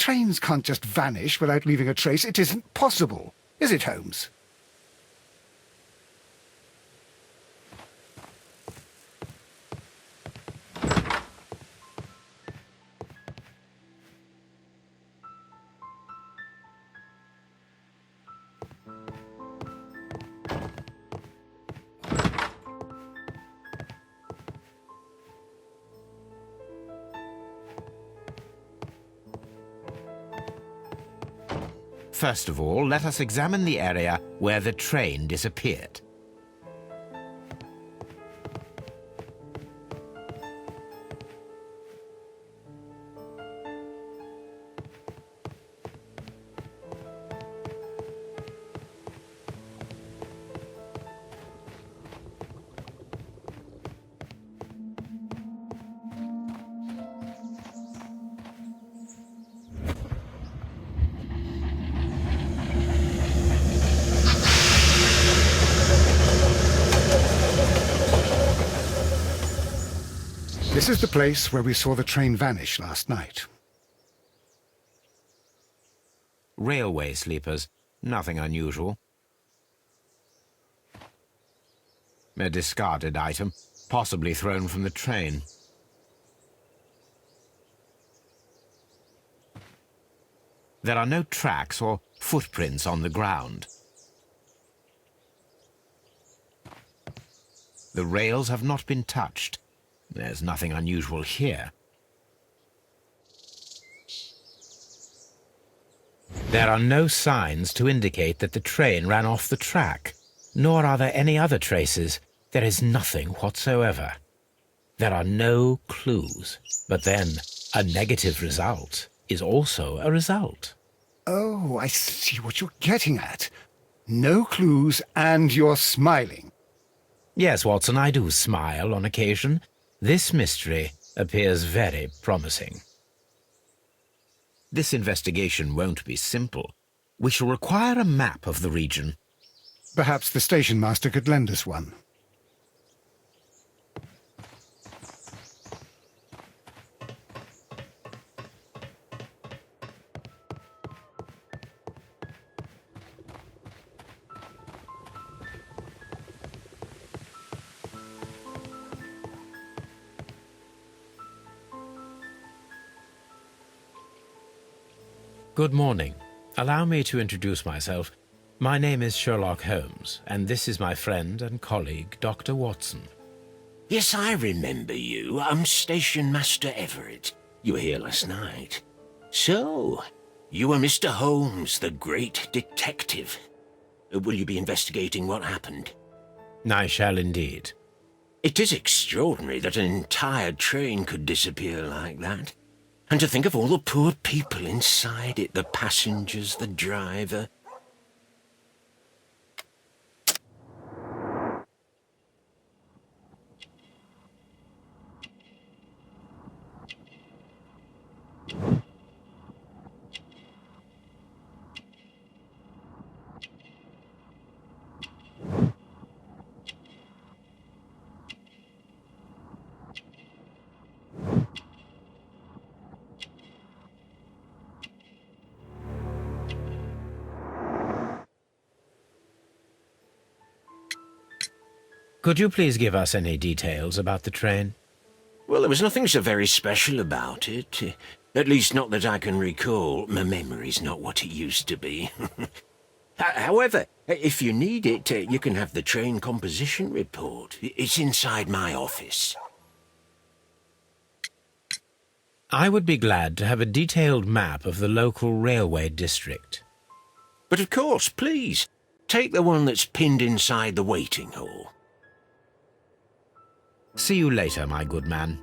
Trains can't just vanish without leaving a trace. It isn't possible, is it, Holmes? First of all, let us examine the area where the train disappeared. This is the place where we saw the train vanish last night. Railway sleepers, nothing unusual. A discarded item, possibly thrown from the train. There are no tracks or footprints on the ground. The rails have not been touched. There's nothing unusual here. There are no signs to indicate that the train ran off the track, nor are there any other traces. There is nothing whatsoever. There are no clues. But then, a negative result is also a result. Oh, I see what you're getting at. No clues, and you're smiling. Yes, Watson, I do smile on occasion. This mystery appears very promising. This investigation won't be simple. We shall require a map of the region. Perhaps the station master could lend us one. Good morning. Allow me to introduce myself. My name is Sherlock Holmes, and this is my friend and colleague, Dr. Watson. Yes, I remember you. I'm Station Master Everett. You were here last night. So, you are Mr. Holmes, the great detective. Will you be investigating what happened? I shall indeed. It is extraordinary that an entire train could disappear like that. And to think of all the poor people inside it, the passengers, the driver. Could you please give us any details about the train? Well, there was nothing so very special about it. At least not that I can recall. My memory's not what it used to be. However, if you need it, you can have the train composition report. It's inside my office. I would be glad to have a detailed map of the local railway district. But of course, please, take the one that's pinned inside the waiting hall. See you later, my good man.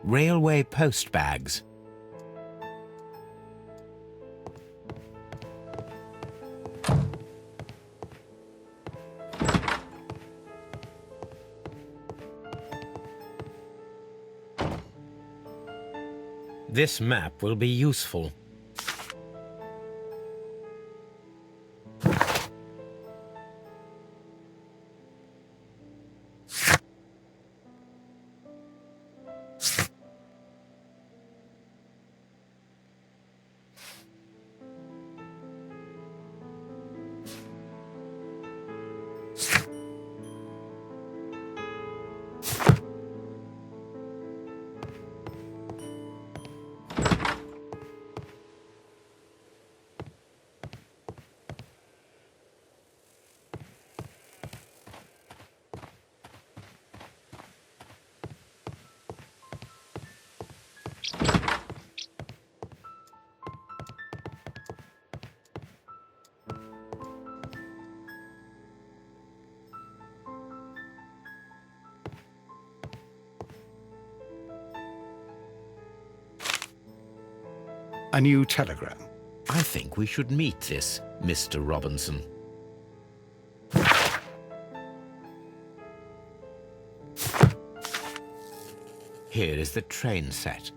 Railway post bags. This map will be useful. a new telegram. I think we should meet this Mr. Robinson. Here is the train set.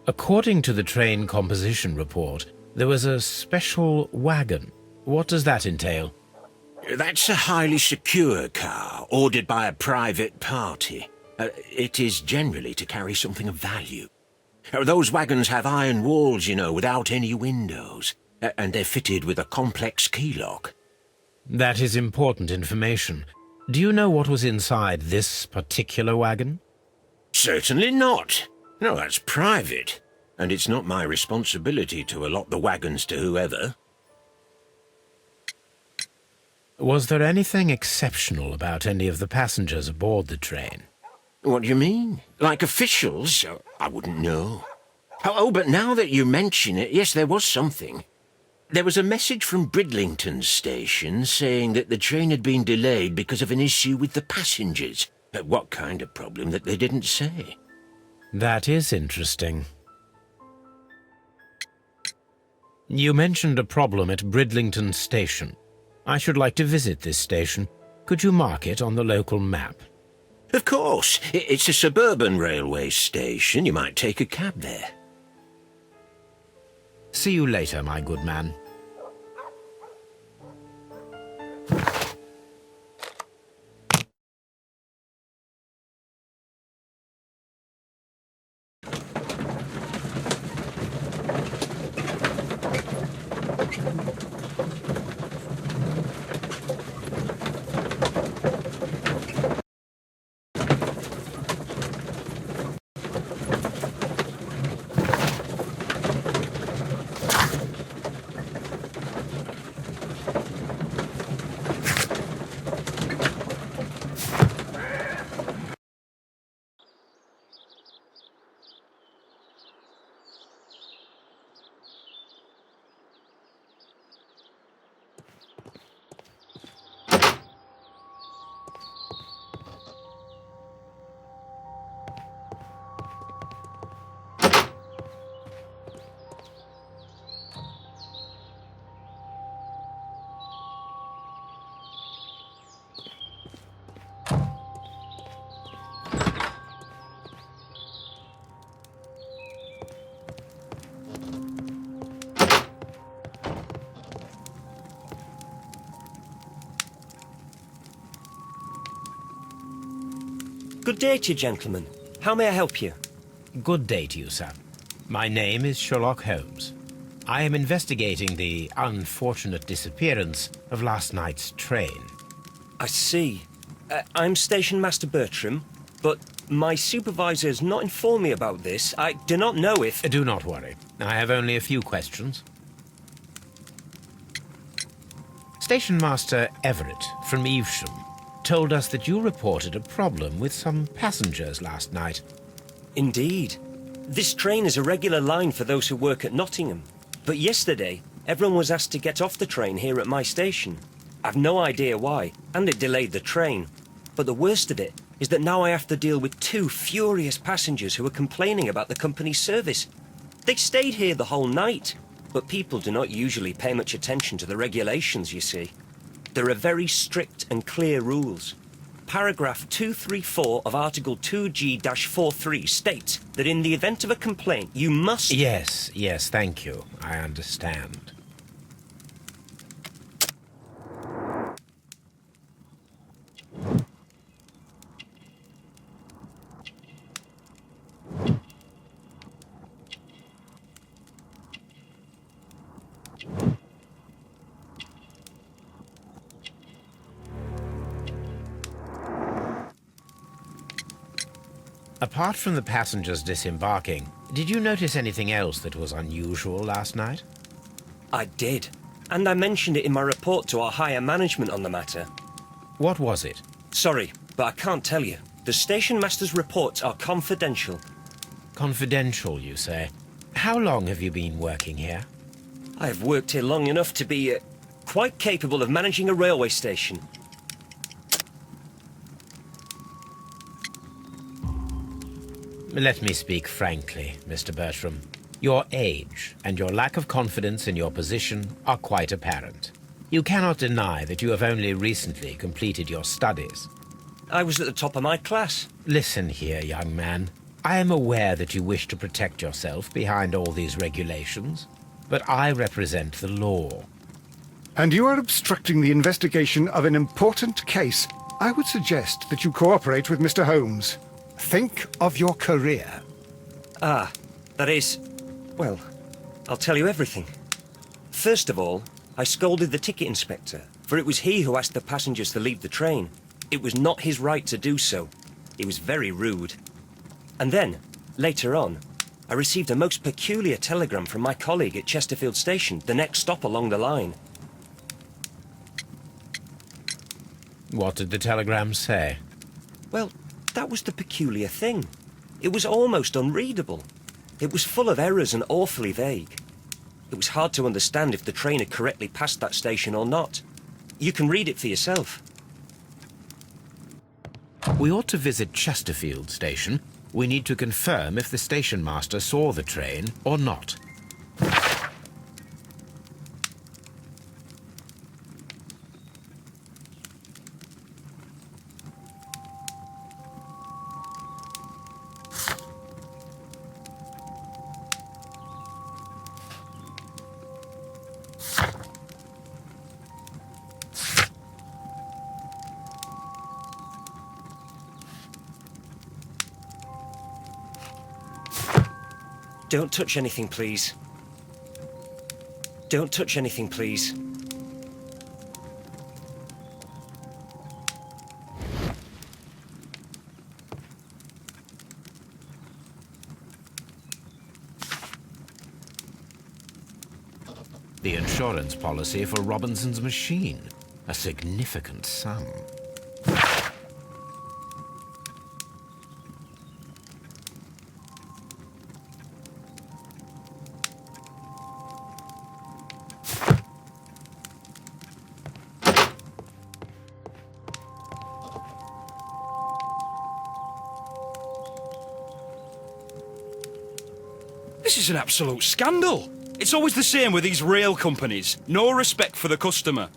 According to the train composition report, there was a special wagon. What does that entail? That's a highly secure car, ordered by a private party. It is generally to carry something of value. Those wagons have iron walls, you know, without any windows, and they're fitted with a complex key lock. That is important information. Do you know what was inside this particular wagon? Certainly not. No, that's private, and it's not my responsibility to allot the wagons to whoever. Was there anything exceptional about any of the passengers aboard the train? What do you mean? Like officials? I wouldn't know. Oh, but now that you mention it, yes, there was something. There was a message from Bridlington station saying that the train had been delayed because of an issue with the passengers. What kind of problem that they didn't say? That is interesting. You mentioned a problem at Bridlington station. I should like to visit this station. Could you mark it on the local map? Of course. It's a suburban railway station. You might take a cab there. See you later, my good man. Good day to you, gentlemen. How may I help you? Good day to you, sir. My name is Sherlock Holmes. I am investigating the unfortunate disappearance of last night's train. I see. I'm Station Master Bertram, but my supervisor has not informed me about this. I do not know if... Do not worry. I have only a few questions. Station Master Everett from Evesham told us that you reported a problem with some passengers last night. Indeed. This train is a regular line for those who work at Nottingham. But yesterday, everyone was asked to get off the train here at my station. I've no idea why, and it delayed the train. But the worst of it is that now I have to deal with two furious passengers who are complaining about the company's service. They stayed here the whole night, but people do not usually pay much attention to the regulations, you see. There are very strict and clear rules. Paragraph 234 of Article 2G-43 states that in the event of a complaint, you must... Yes, thank you. I understand. Apart from the passengers disembarking, did you notice anything else that was unusual last night? I did. And I mentioned it in my report to our higher management on the matter. What was it? Sorry, but I can't tell you. The station master's reports are confidential. Confidential, you say? How long have you been working here? I have worked here long enough to be quite capable of managing a railway station. Let me speak frankly, Mr. Bertram. Your age and your lack of confidence in your position are quite apparent. You cannot deny that you have only recently completed your studies. I was at the top of my class. Listen here, young man. I am aware that you wish to protect yourself behind all these regulations, but I represent the law. And you are obstructing the investigation of an important case. I would suggest that you cooperate with Mr. Holmes. Think of your career. Ah, that is... Well, I'll tell you everything. First of all, I scolded the ticket inspector, for it was he who asked the passengers to leave the train. It was not his right to do so. He was very rude. And then, later on, I received a most peculiar telegram from my colleague at Chesterfield Station, the next stop along the line. What did the telegram say? Well, that was the peculiar thing. It was almost unreadable. It was full of errors and awfully vague. It was hard to understand if the train had correctly passed that station or not. You can read it for yourself. We ought to visit Chesterfield Station. We need to confirm if the station master saw the train or not. Don't touch anything, please. Don't touch anything, please. The insurance policy for Robinson's machine. A significant sum. This is an absolute scandal. It's always the same with these rail companies. No respect for the customer.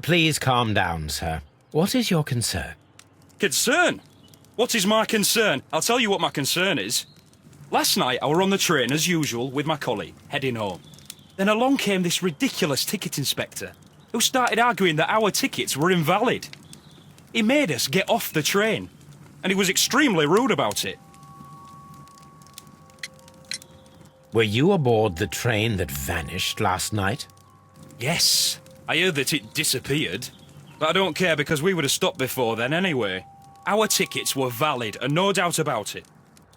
Please calm down, sir. What is your concern? Concern? What is my concern? I'll tell you what my concern is. Last night I were on the train as usual with my colleague, heading home. Then along came this ridiculous ticket inspector, who started arguing that our tickets were invalid. He made us get off the train, and he was extremely rude about it. Were you aboard the train that vanished last night? Yes, I heard that it disappeared. But I don't care because we would have stopped before then anyway. Our tickets were valid and no doubt about it.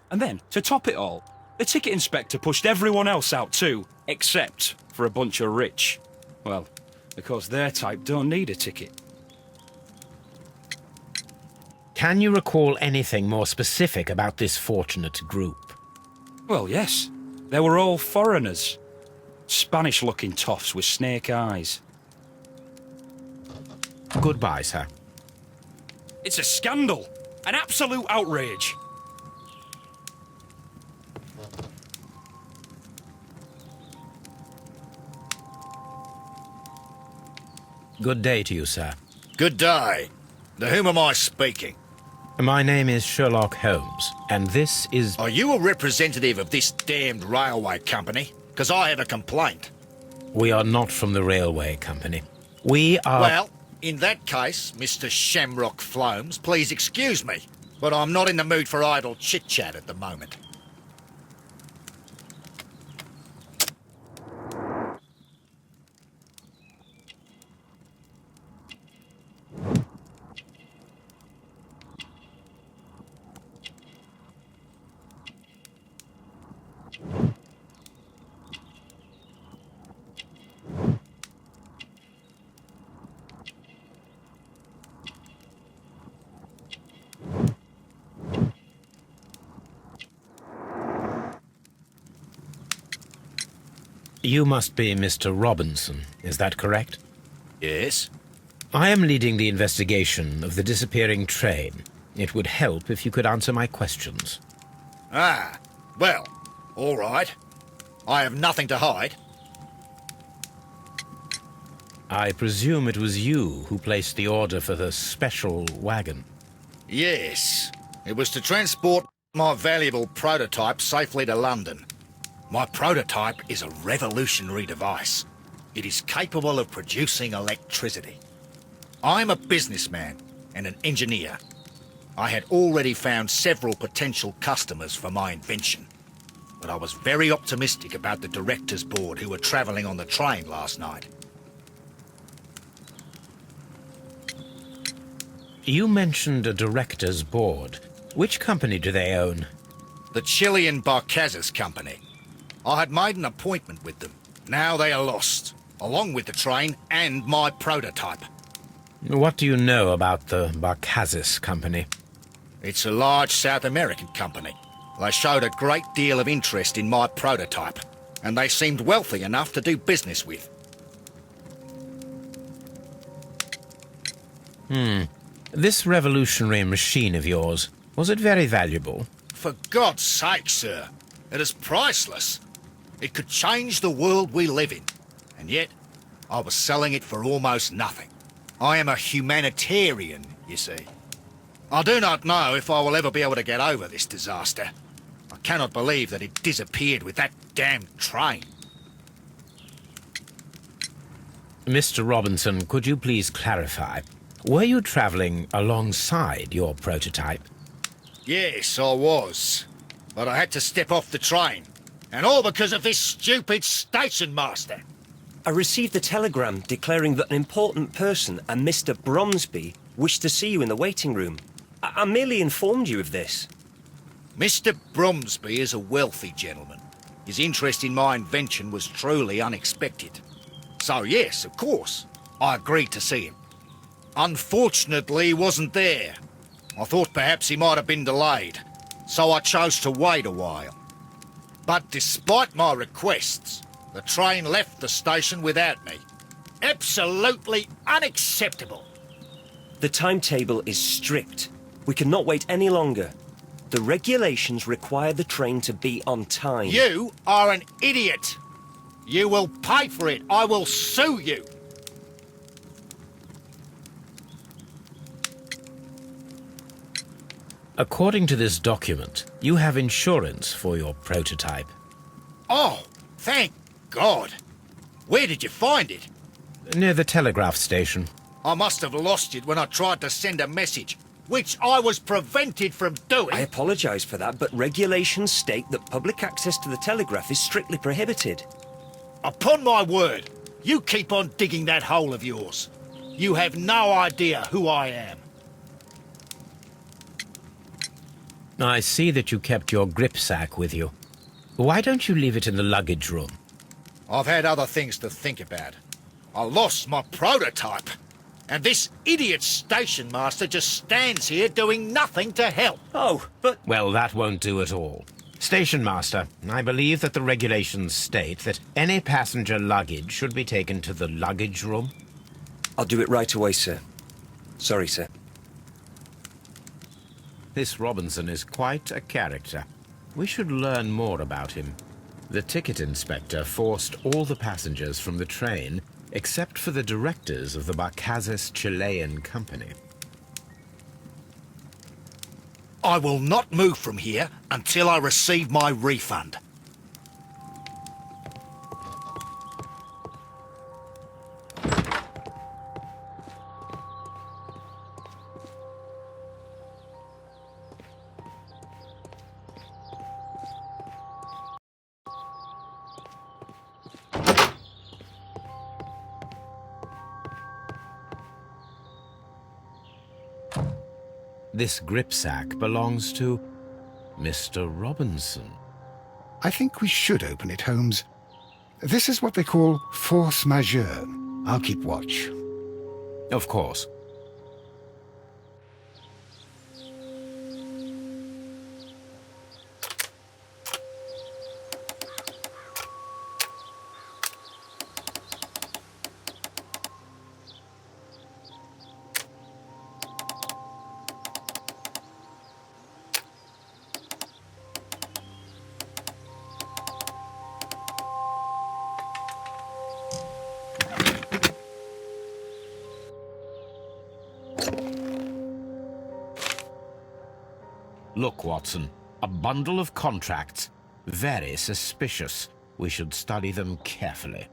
And then, to top it all, the ticket inspector pushed everyone else out too, except for a bunch of rich. Well, because their type don't need a ticket. Can you recall anything more specific about this fortunate group? Well, yes. They were all foreigners. Spanish-looking toffs with snake eyes. Goodbye, sir. It's a scandal! An absolute outrage! Good day to you, sir. Good day. To whom am I speaking? My name is Sherlock Holmes, and this is... Are you a representative of this damned railway company? Because I have a complaint. We are not from the railway company. We are... Well, in that case, Mr. Shamrock Flomes, please excuse me, but I'm not in the mood for idle chit-chat at the moment. You must be Mr. Robinson, is that correct? Yes? I am leading the investigation of the disappearing train. It would help if you could answer my questions. Ah, well, all right. I have nothing to hide. I presume it was you who placed the order for the special wagon. Yes, it was to transport my valuable prototype safely to London. My prototype is a revolutionary device. It is capable of producing electricity. I'm a businessman and an engineer. I had already found several potential customers for my invention, but I was very optimistic about the directors' board who were travelling on the train last night. You mentioned a director's board. Which company do they own? The Chilean Barcazes Company. I had made an appointment with them. Now they are lost, along with the train and my prototype. What do you know about the Barcazes Company? It's a large South American company. They showed a great deal of interest in my prototype, and they seemed wealthy enough to do business with. This revolutionary machine of yours, was it very valuable? For God's sake, sir, it is priceless. It could change the world we live in, and yet I was selling it for almost nothing. I am a humanitarian, you see. I do not know if I will ever be able to get over this disaster. I cannot believe that it disappeared with that damned train. Mr. Robinson, could you please clarify? Were you travelling alongside your prototype? Yes, I was. But I had to step off the train. And all because of this stupid station master. I received a telegram declaring that an important person, a Mr. Bromsby, wished to see you in the waiting room. I merely informed you of this. Mr. Bromsby is a wealthy gentleman. His interest in my invention was truly unexpected. So yes, of course, I agreed to see him. Unfortunately, he wasn't there. I thought perhaps he might have been delayed, so I chose to wait a while. But despite my requests, the train left the station without me. Absolutely unacceptable. The timetable is strict. We cannot wait any longer. The regulations require the train to be on time. You are an idiot. You will pay for it. I will sue you. According to this document, you have insurance for your prototype. Oh, thank God. Where did you find it? Near the telegraph station. I must have lost it when I tried to send a message, which I was prevented from doing. I apologise for that, but regulations state that public access to the telegraph is strictly prohibited. Upon my word, you keep on digging that hole of yours. You have no idea who I am. I see that you kept your gripsack with you. Why don't you leave it in the luggage room? I've had other things to think about. I lost my prototype, and this idiot station master just stands here doing nothing to help. Oh, but... Well, that won't do at all. Station Master, I believe that the regulations state that any passenger luggage should be taken to the luggage room. I'll do it right away, sir. Sorry, sir. This Robinson is quite a character. We should learn more about him. The ticket inspector forced all the passengers from the train except for the directors of the Barcazes Chilean Company. I will not move from here until I receive my refund. This gripsack belongs to Mr. Robinson. I think we should open it, Holmes. This is what they call force majeure. I'll keep watch. Of course. Look, Watson, a bundle of contracts. Very suspicious. We should study them carefully.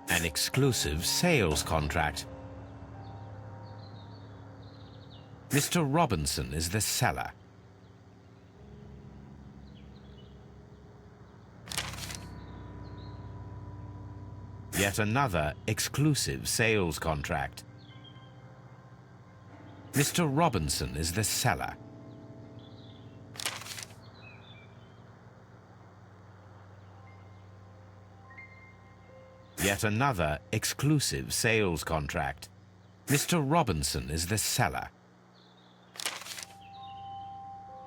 An exclusive sales contract. Mr. Robinson is the seller. Yet another exclusive sales contract. Mr. Robinson is the seller. Yet another exclusive sales contract. Mr. Robinson is the seller.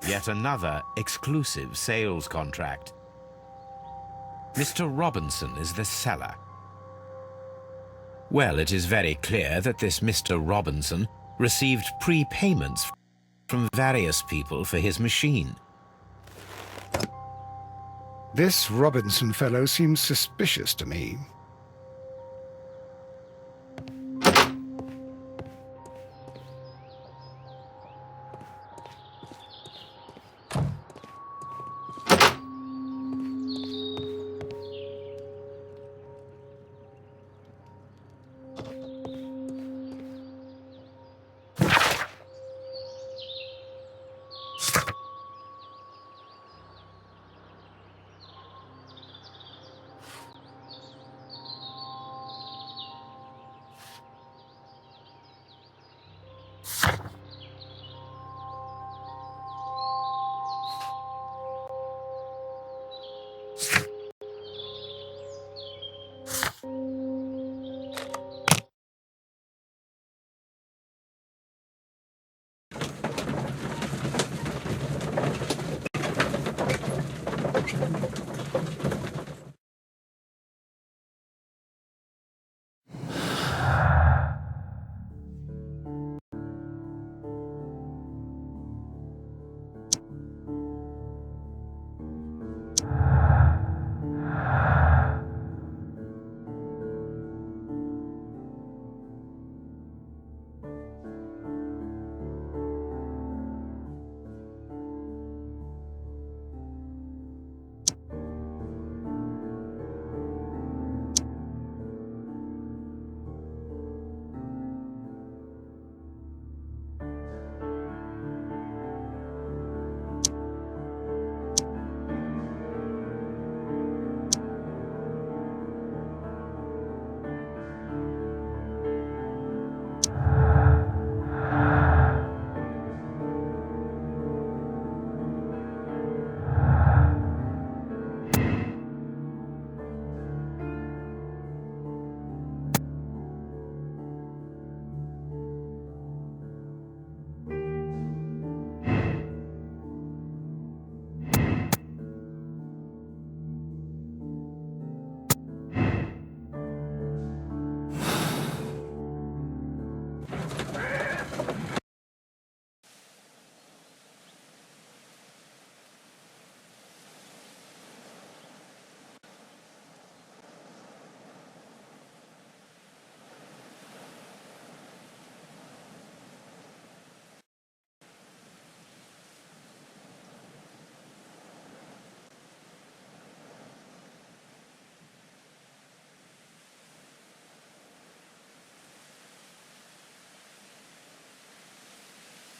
Yet another exclusive sales contract. Mr. Robinson is the seller. Well, it is very clear that this Mr. Robinson received prepayments from various people for his machine. This Robinson fellow seems suspicious to me.